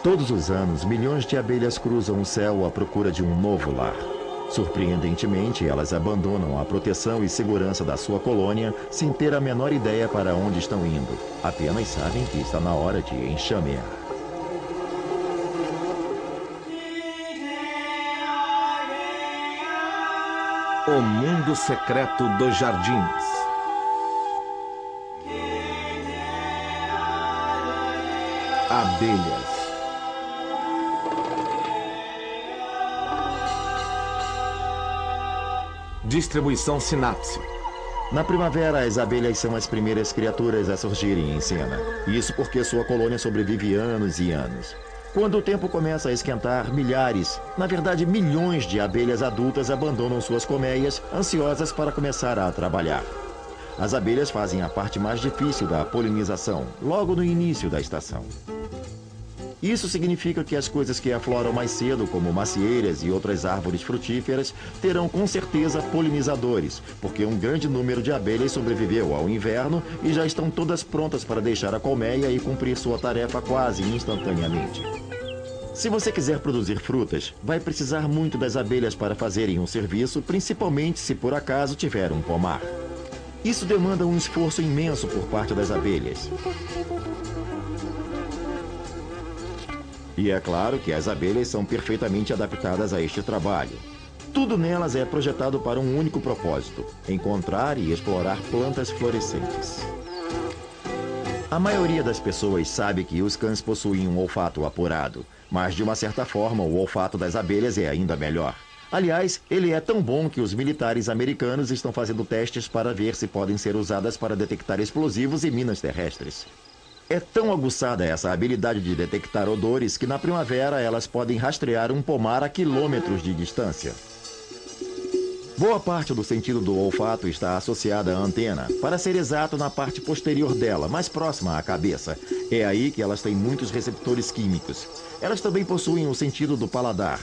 Todos os anos, milhões de abelhas cruzam o céu à procura de um novo lar. Surpreendentemente, elas abandonam a proteção e segurança da sua colônia sem ter a menor ideia para onde estão indo. Apenas sabem que está na hora de enxamear. O mundo secreto dos jardins. Abelhas. Distribuição Sinapse. Na primavera, as abelhas são as primeiras criaturas a surgirem em cena. Isso porque sua colônia sobrevive anos e anos. Quando o tempo começa a esquentar, milhares, na verdade milhões de abelhas adultas abandonam suas colmeias, ansiosas para começar a trabalhar. As abelhas fazem a parte mais difícil da polinização, logo no início da estação. Isso significa que as coisas que afloram mais cedo, como macieiras e outras árvores frutíferas, terão com certeza polinizadores, porque um grande número de abelhas sobreviveu ao inverno e já estão todas prontas para deixar a colmeia e cumprir sua tarefa quase instantaneamente. Se você quiser produzir frutas, vai precisar muito das abelhas para fazerem um serviço, principalmente se por acaso tiver um pomar. Isso demanda um esforço imenso por parte das abelhas. E é claro que as abelhas são perfeitamente adaptadas a este trabalho. Tudo nelas é projetado para um único propósito: encontrar e explorar plantas florescentes. A maioria das pessoas sabe que os cães possuem um olfato apurado, mas de uma certa forma o olfato das abelhas é ainda melhor. Aliás, ele é tão bom que os militares americanos estão fazendo testes para ver se podem ser usadas para detectar explosivos e minas terrestres. É tão aguçada essa habilidade de detectar odores que na primavera elas podem rastrear um pomar a quilômetros de distância. Boa parte do sentido do olfato está associada à antena, para ser exato na parte posterior dela, mais próxima à cabeça. É aí que elas têm muitos receptores químicos. Elas também possuem o sentido do paladar.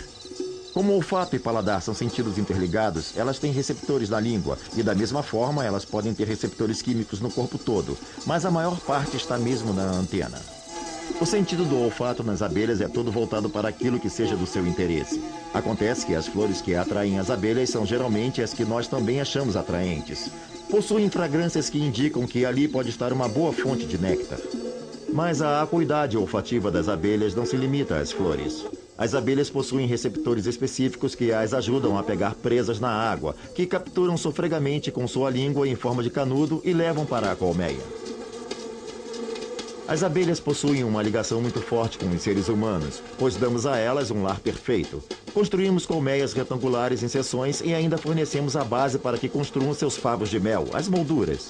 Como olfato e paladar são sentidos interligados, elas têm receptores na língua e, da mesma forma, elas podem ter receptores químicos no corpo todo, mas a maior parte está mesmo na antena. O sentido do olfato nas abelhas é todo voltado para aquilo que seja do seu interesse. Acontece que as flores que atraem as abelhas são geralmente as que nós também achamos atraentes. Possuem fragrâncias que indicam que ali pode estar uma boa fonte de néctar. Mas a acuidade olfativa das abelhas não se limita às flores. As abelhas possuem receptores específicos que as ajudam a pegar presas na água, que capturam sofregamente com sua língua em forma de canudo e levam para a colmeia. As abelhas possuem uma ligação muito forte com os seres humanos, pois damos a elas um lar perfeito. Construímos colmeias retangulares em seções e ainda fornecemos a base para que construam seus favos de mel, as molduras.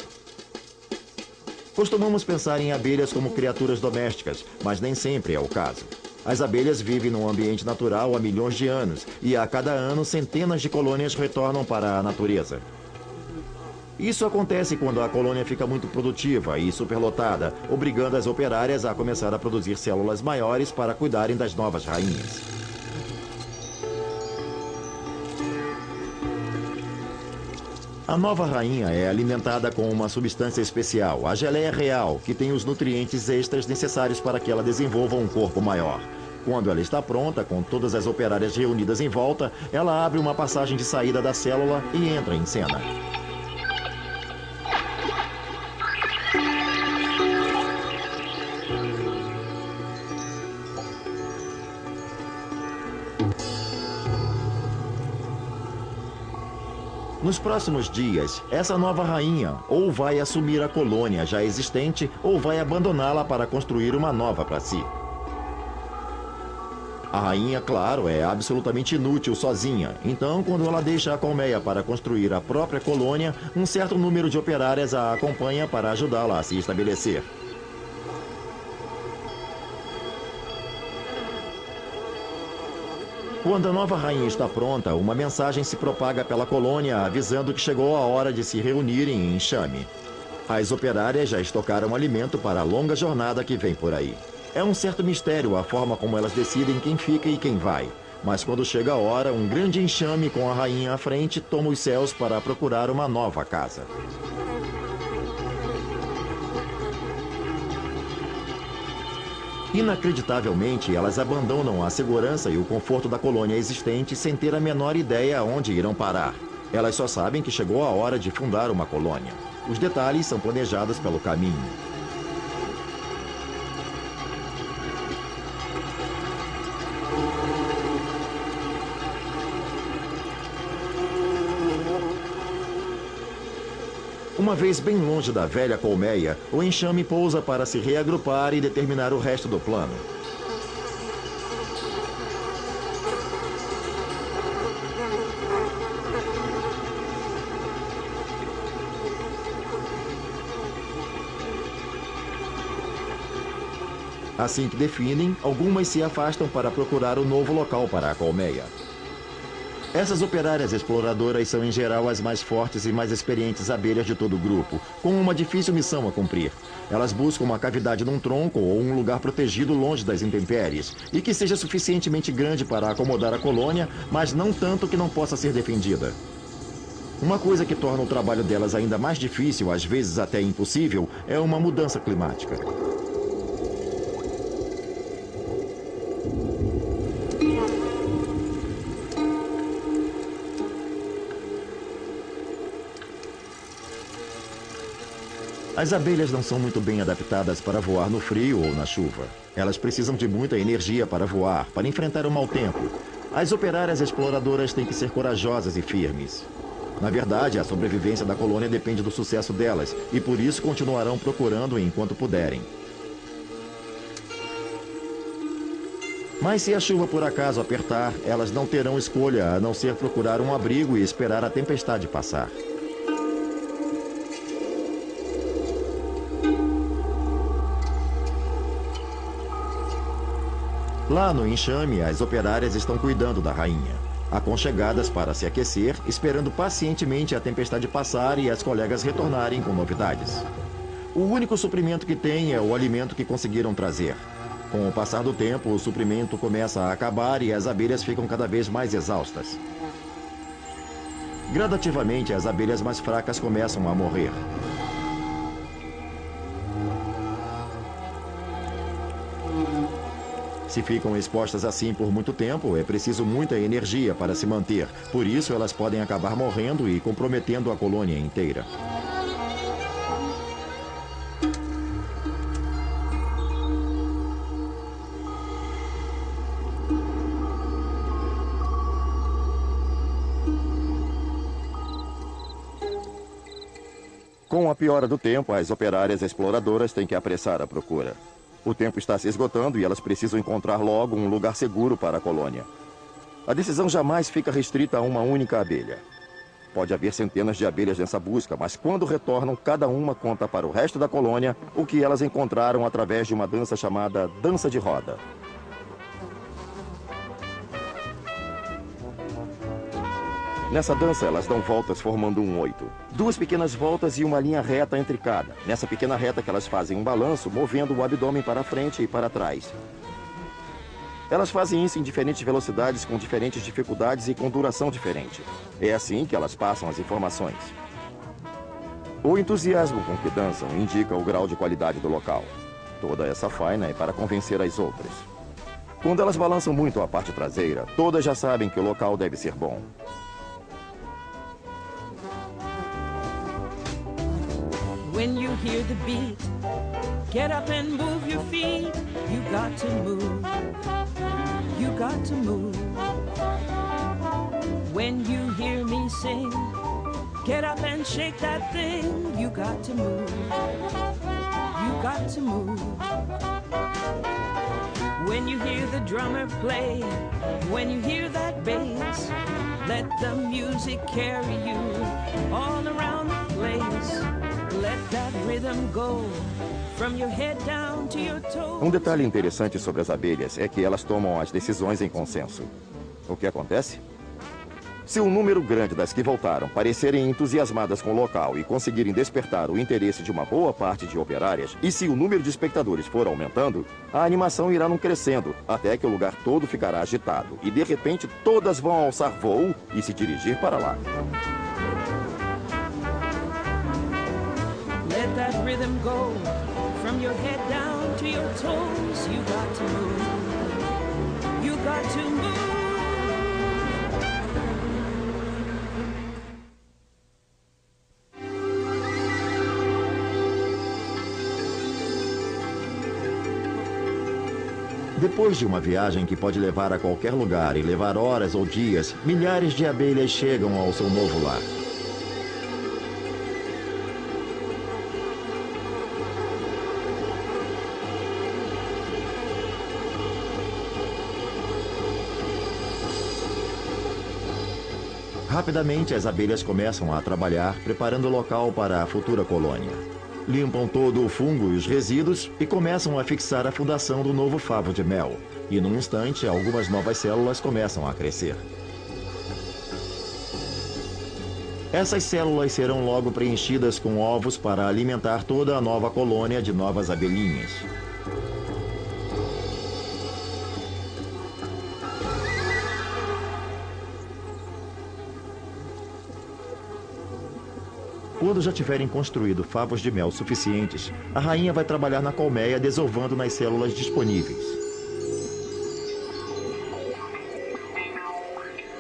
Costumamos pensar em abelhas como criaturas domésticas, mas nem sempre é o caso. As abelhas vivem num ambiente natural há milhões de anos e a cada ano centenas de colônias retornam para a natureza. Isso acontece quando a colônia fica muito produtiva e superlotada, obrigando as operárias a começar a produzir células maiores para cuidarem das novas rainhas. A nova rainha é alimentada com uma substância especial, a geleia real, que tem os nutrientes extras necessários para que ela desenvolva um corpo maior. Quando ela está pronta, com todas as operárias reunidas em volta, ela abre uma passagem de saída da célula e entra em cena. Nos próximos dias, essa nova rainha ou vai assumir a colônia já existente ou vai abandoná-la para construir uma nova para si. A rainha, claro, é absolutamente inútil sozinha, então quando ela deixa a colmeia para construir a própria colônia, um certo número de operárias a acompanha para ajudá-la a se estabelecer. Quando a nova rainha está pronta, uma mensagem se propaga pela colônia avisando que chegou a hora de se reunirem em enxame. As operárias já estocaram alimento para a longa jornada que vem por aí. É um certo mistério a forma como elas decidem quem fica e quem vai. Mas quando chega a hora, um grande enxame com a rainha à frente toma os céus para procurar uma nova casa. Inacreditavelmente, elas abandonam a segurança e o conforto da colônia existente sem ter a menor ideia aonde irão parar. Elas só sabem que chegou a hora de fundar uma colônia. Os detalhes são planejados pelo caminho. Uma vez bem longe da velha colmeia, o enxame pousa para se reagrupar e determinar o resto do plano. Assim que definem, algumas se afastam para procurar um novo local para a colmeia. Essas operárias exploradoras são, em geral, as mais fortes e mais experientes abelhas de todo o grupo, com uma difícil missão a cumprir. Elas buscam uma cavidade num tronco ou um lugar protegido longe das intempéries, e que seja suficientemente grande para acomodar a colônia, mas não tanto que não possa ser defendida. Uma coisa que torna o trabalho delas ainda mais difícil, às vezes até impossível, é uma mudança climática. As abelhas não são muito bem adaptadas para voar no frio ou na chuva. Elas precisam de muita energia para voar, para enfrentar o mau tempo. As operárias exploradoras têm que ser corajosas e firmes. Na verdade, a sobrevivência da colônia depende do sucesso delas, e por isso continuarão procurando enquanto puderem. Mas se a chuva por acaso apertar, elas não terão escolha a não ser procurar um abrigo e esperar a tempestade passar. Lá no enxame, as operárias estão cuidando da rainha, aconchegadas para se aquecer, esperando pacientemente a tempestade passar e as colegas retornarem com novidades. O único suprimento que têm é o alimento que conseguiram trazer. Com o passar do tempo, o suprimento começa a acabar e as abelhas ficam cada vez mais exaustas. Gradativamente, as abelhas mais fracas começam a morrer. Se ficam expostas assim por muito tempo, é preciso muita energia para se manter. Por isso, elas podem acabar morrendo e comprometendo a colônia inteira. Com a piora do tempo, as operárias exploradoras têm que apressar a procura. O tempo está se esgotando e elas precisam encontrar logo um lugar seguro para a colônia. A decisão jamais fica restrita a uma única abelha. Pode haver centenas de abelhas nessa busca, mas quando retornam, cada uma conta para o resto da colônia o que elas encontraram através de uma dança chamada dança de roda. Nessa dança, elas dão voltas formando um 8. 2 pequenas voltas e uma linha reta entre cada. Nessa pequena reta que elas fazem um balanço, movendo o abdômen para frente e para trás. Elas fazem isso em diferentes velocidades, com diferentes dificuldades e com duração diferente. É assim que elas passam as informações. O entusiasmo com que dançam indica o grau de qualidade do local. Toda essa faina é para convencer as outras. Quando elas balançam muito a parte traseira, todas já sabem que o local deve ser bom. When you hear the beat, get up and move your feet. You got to move. You got to move. When you hear me sing, get up and shake that thing. You got to move. You got to move. When you hear the drummer play, when you hear that bass, let the music carry you all around the place. Let that rhythm go from your head down to your toes. Um detalhe interessante sobre as abelhas é que elas tomam as decisões em consenso. O que acontece? Se um número grande das que voltaram parecerem entusiasmadas com o local e conseguirem despertar o interesse de uma boa parte de operárias, e se o número de espectadores for aumentando, a animação irá num crescendo, até que o lugar todo ficará agitado, e de repente todas vão alçar voo e se dirigir para lá. Let that rhythm go From your head down to your toes, you got to move. You got to move. Depois de uma viagem que pode levar a qualquer lugar e levar horas ou dias, milhares de abelhas chegam ao seu novo lar. Rapidamente, as abelhas começam a trabalhar, preparando o local para a futura colônia. Limpam todo o fungo e os resíduos e começam a fixar a fundação do novo favo de mel. E num instante, algumas novas células começam a crescer. Essas células serão logo preenchidas com ovos para alimentar toda a nova colônia de novas abelhinhas. Quando já tiverem construído favos de mel suficientes, a rainha vai trabalhar na colmeia desovando nas células disponíveis.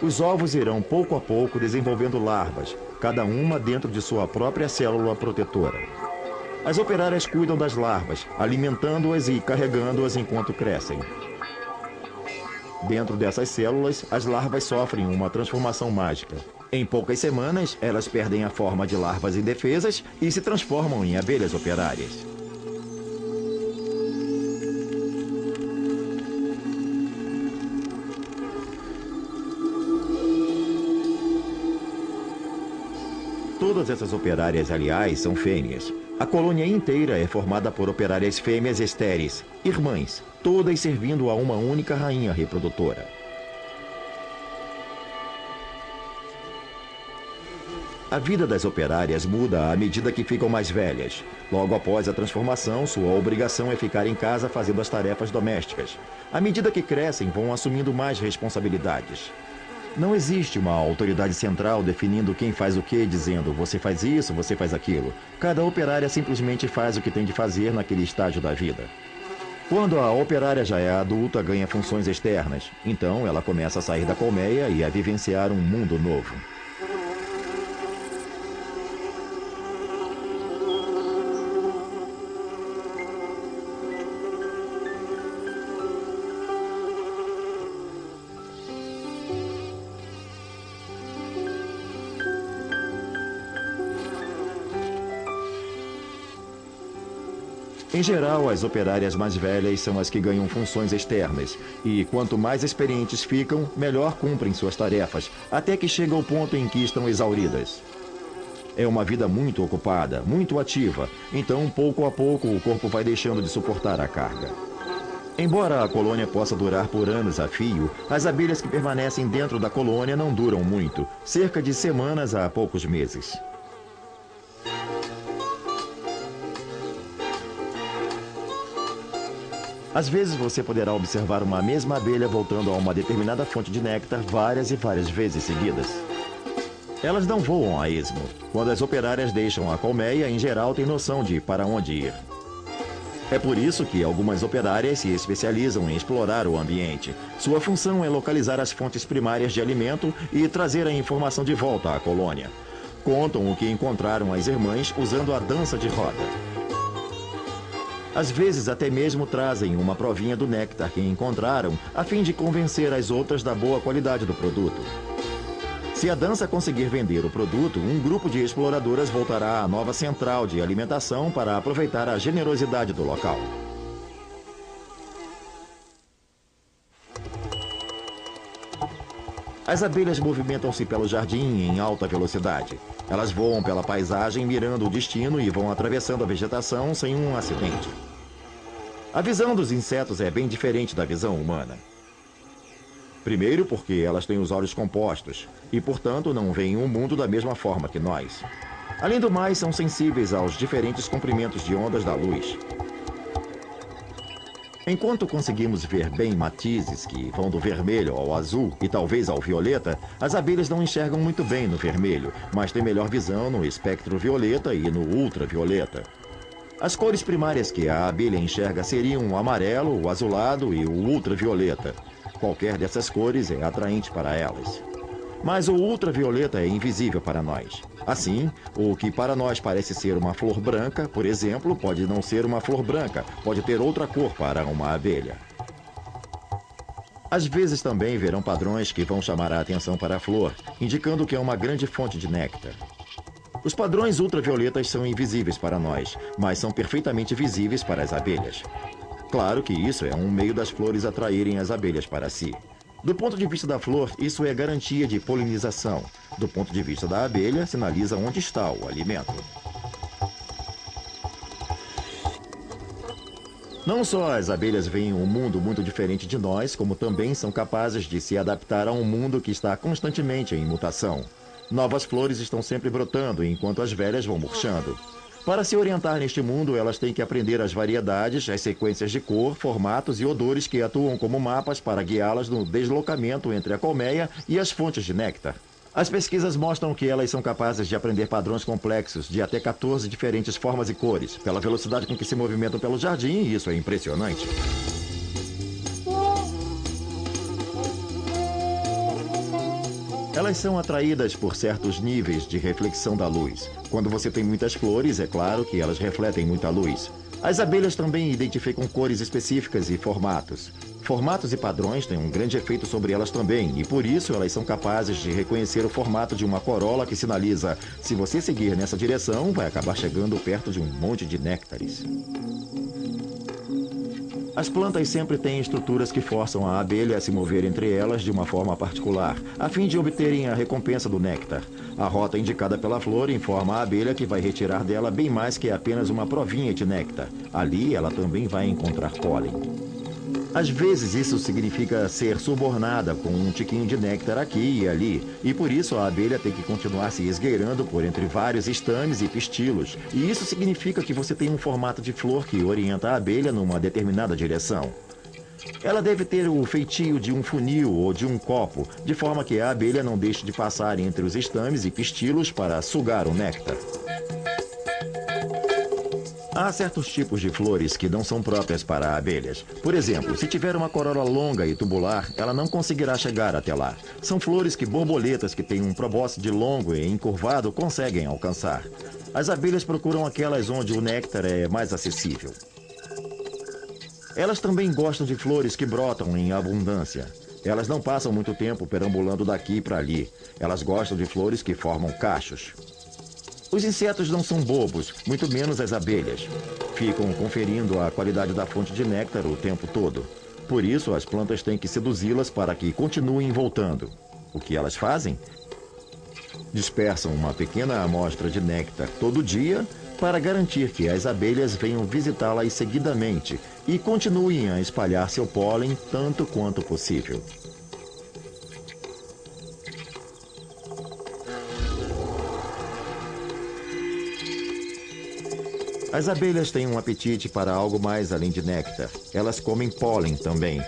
Os ovos irão pouco a pouco desenvolvendo larvas, cada uma dentro de sua própria célula protetora. As operárias cuidam das larvas, alimentando-as e carregando-as enquanto crescem. Dentro dessas células, as larvas sofrem uma transformação mágica. Em poucas semanas, elas perdem a forma de larvas indefesas e se transformam em abelhas operárias. Todas essas operárias, aliás, são fêmeas. A colônia inteira é formada por operárias fêmeas estéreis, irmãs, todas servindo a uma única rainha reprodutora. A vida das operárias muda à medida que ficam mais velhas. Logo após a transformação, sua obrigação é ficar em casa fazendo as tarefas domésticas. À medida que crescem, vão assumindo mais responsabilidades. Não existe uma autoridade central definindo quem faz o quê, dizendo você faz isso, você faz aquilo. Cada operária simplesmente faz o que tem de fazer naquele estágio da vida. Quando a operária já é adulta, ganha funções externas. Então ela começa a sair da colmeia e a vivenciar um mundo novo. Em geral, as operárias mais velhas são as que ganham funções externas, e quanto mais experientes ficam, melhor cumprem suas tarefas, até que chega ao ponto em que estão exauridas. É uma vida muito ocupada, muito ativa, então pouco a pouco o corpo vai deixando de suportar a carga. Embora a colônia possa durar por anos a fio, as abelhas que permanecem dentro da colônia não duram muito, cerca de semanas a poucos meses. Às vezes você poderá observar uma mesma abelha voltando a uma determinada fonte de néctar várias e várias vezes seguidas. Elas não voam a esmo. Quando as operárias deixam a colmeia, em geral têm noção de para onde ir. É por isso que algumas operárias se especializam em explorar o ambiente. Sua função é localizar as fontes primárias de alimento e trazer a informação de volta à colônia. Contam o que encontraram as irmãs usando a dança de roda. Às vezes até mesmo trazem uma provinha do néctar que encontraram, a fim de convencer as outras da boa qualidade do produto. Se a dança conseguir vender o produto, um grupo de exploradoras voltará à nova central de alimentação para aproveitar a generosidade do local. As abelhas movimentam-se pelo jardim em alta velocidade. Elas voam pela paisagem mirando o destino e vão atravessando a vegetação sem um acidente. A visão dos insetos é bem diferente da visão humana. Primeiro porque elas têm os olhos compostos e, portanto, não veem o mundo da mesma forma que nós. Além do mais, são sensíveis aos diferentes comprimentos de ondas da luz. Enquanto conseguimos ver bem matizes que vão do vermelho ao azul e talvez ao violeta, as abelhas não enxergam muito bem no vermelho, mas têm melhor visão no espectro violeta e no ultravioleta. As cores primárias que a abelha enxerga seriam o amarelo, o azulado e o ultravioleta. Qualquer dessas cores é atraente para elas. Mas o ultravioleta é invisível para nós. Assim, o que para nós parece ser uma flor branca, por exemplo, pode não ser uma flor branca, pode ter outra cor para uma abelha. Às vezes também verão padrões que vão chamar a atenção para a flor, indicando que é uma grande fonte de néctar. Os padrões ultravioletas são invisíveis para nós, mas são perfeitamente visíveis para as abelhas. Claro que isso é um meio das flores atraírem as abelhas para si. Do ponto de vista da flor, isso é garantia de polinização. Do ponto de vista da abelha, sinaliza onde está o alimento. Não só as abelhas veem um mundo muito diferente de nós, como também são capazes de se adaptar a um mundo que está constantemente em mutação. Novas flores estão sempre brotando, enquanto as velhas vão murchando. Para se orientar neste mundo, elas têm que aprender as variedades, as sequências de cor, formatos e odores que atuam como mapas para guiá-las no deslocamento entre a colmeia e as fontes de néctar. As pesquisas mostram que elas são capazes de aprender padrões complexos de até 14 diferentes formas e cores. Pela velocidade com que se movimentam pelo jardim, isso é impressionante. Elas são atraídas por certos níveis de reflexão da luz. Quando você tem muitas flores, é claro que elas refletem muita luz. As abelhas também identificam cores específicas e formatos. Formatos e padrões têm um grande efeito sobre elas também, e por isso elas são capazes de reconhecer o formato de uma corola que sinaliza: se você seguir nessa direção, vai acabar chegando perto de um monte de néctares. As plantas sempre têm estruturas que forçam a abelha a se mover entre elas de uma forma particular, a fim de obterem a recompensa do néctar. A rota indicada pela flor informa a abelha que vai retirar dela bem mais que apenas uma provinha de néctar. Ali, ela também vai encontrar pólen. Às vezes isso significa ser subornada com um tiquinho de néctar aqui e ali, e por isso a abelha tem que continuar se esgueirando por entre vários estames e pistilos, e isso significa que você tem um formato de flor que orienta a abelha numa determinada direção. Ela deve ter o feitio de um funil ou de um copo, de forma que a abelha não deixe de passar entre os estames e pistilos para sugar o néctar. Há certos tipos de flores que não são próprias para abelhas. Por exemplo, se tiver uma corola longa e tubular, ela não conseguirá chegar até lá. São flores que borboletas que têm um probóscide longo e encurvado conseguem alcançar. As abelhas procuram aquelas onde o néctar é mais acessível. Elas também gostam de flores que brotam em abundância. Elas não passam muito tempo perambulando daqui para ali. Elas gostam de flores que formam cachos. Os insetos não são bobos, muito menos as abelhas. Ficam conferindo a qualidade da fonte de néctar o tempo todo. Por isso, as plantas têm que seduzi-las para que continuem voltando. O que elas fazem? Dispersam uma pequena amostra de néctar todo dia para garantir que as abelhas venham visitá-las seguidamente e continuem a espalhar seu pólen tanto quanto possível. As abelhas têm um apetite para algo mais além de néctar. Elas comem pólen também.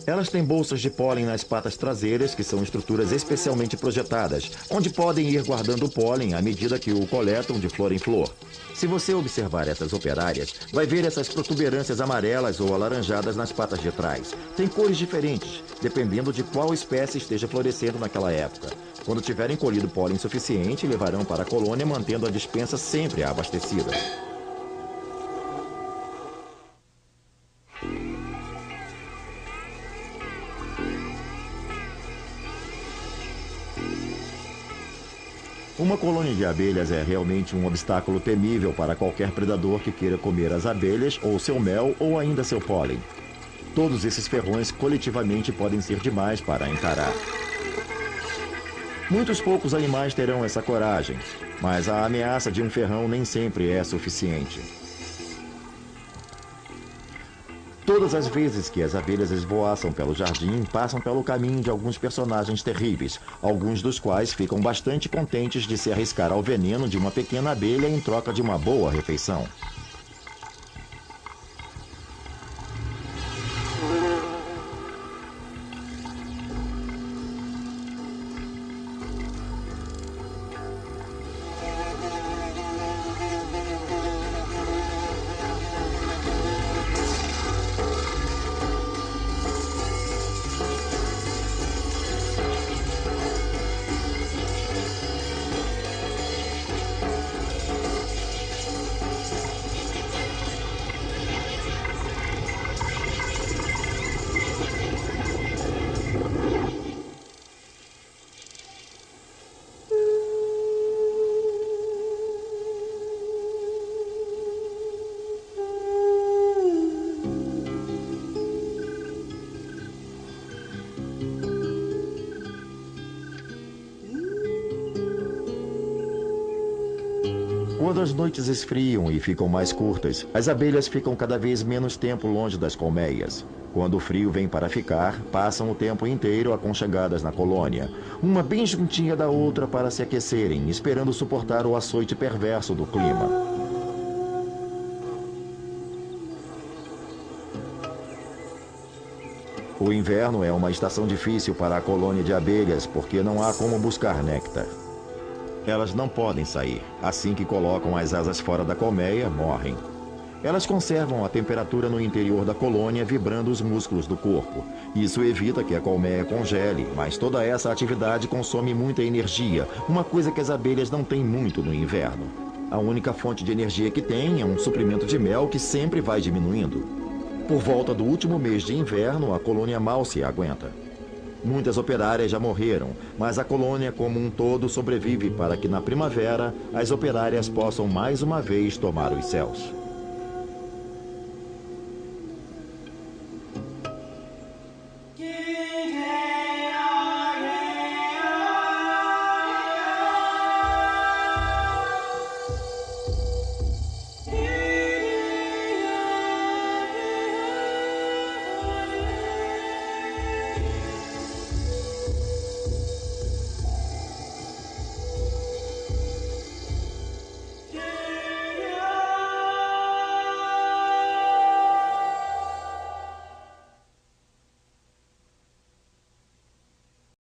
Elas têm bolsas de pólen nas patas traseiras, que são estruturas especialmente projetadas, onde podem ir guardando o pólen à medida que o coletam de flor em flor. Se você observar essas operárias, vai ver essas protuberâncias amarelas ou alaranjadas nas patas de trás. Tem cores diferentes, dependendo de qual espécie esteja florescendo naquela época. Quando tiverem colhido pólen suficiente, levarão para a colônia, mantendo a despensa sempre abastecida. Uma colônia de abelhas é realmente um obstáculo temível para qualquer predador que queira comer as abelhas, ou seu mel, ou ainda seu pólen. Todos esses ferrões coletivamente podem ser demais para encarar. Muitos poucos animais terão essa coragem, mas a ameaça de um ferrão nem sempre é suficiente. Todas as vezes que as abelhas esvoaçam pelo jardim, passam pelo caminho de alguns personagens terríveis, alguns dos quais ficam bastante contentes de se arriscar ao veneno de uma pequena abelha em troca de uma boa refeição. Quando as noites esfriam e ficam mais curtas, as abelhas ficam cada vez menos tempo longe das colmeias. Quando o frio vem para ficar, passam o tempo inteiro aconchegadas na colônia, uma bem juntinha da outra para se aquecerem, esperando suportar o açoite perverso do clima. O inverno é uma estação difícil para a colônia de abelhas porque não há como buscar néctar. Elas não podem sair. Assim que colocam as asas fora da colmeia, morrem. Elas conservam a temperatura no interior da colônia, vibrando os músculos do corpo. Isso evita que a colmeia congele, mas toda essa atividade consome muita energia, uma coisa que as abelhas não têm muito no inverno. A única fonte de energia que têm é um suprimento de mel que sempre vai diminuindo. Por volta do último mês de inverno, a colônia mal se aguenta. Muitas operárias já morreram, mas a colônia como um todo sobrevive para que na primavera as operárias possam mais uma vez tomar os céus.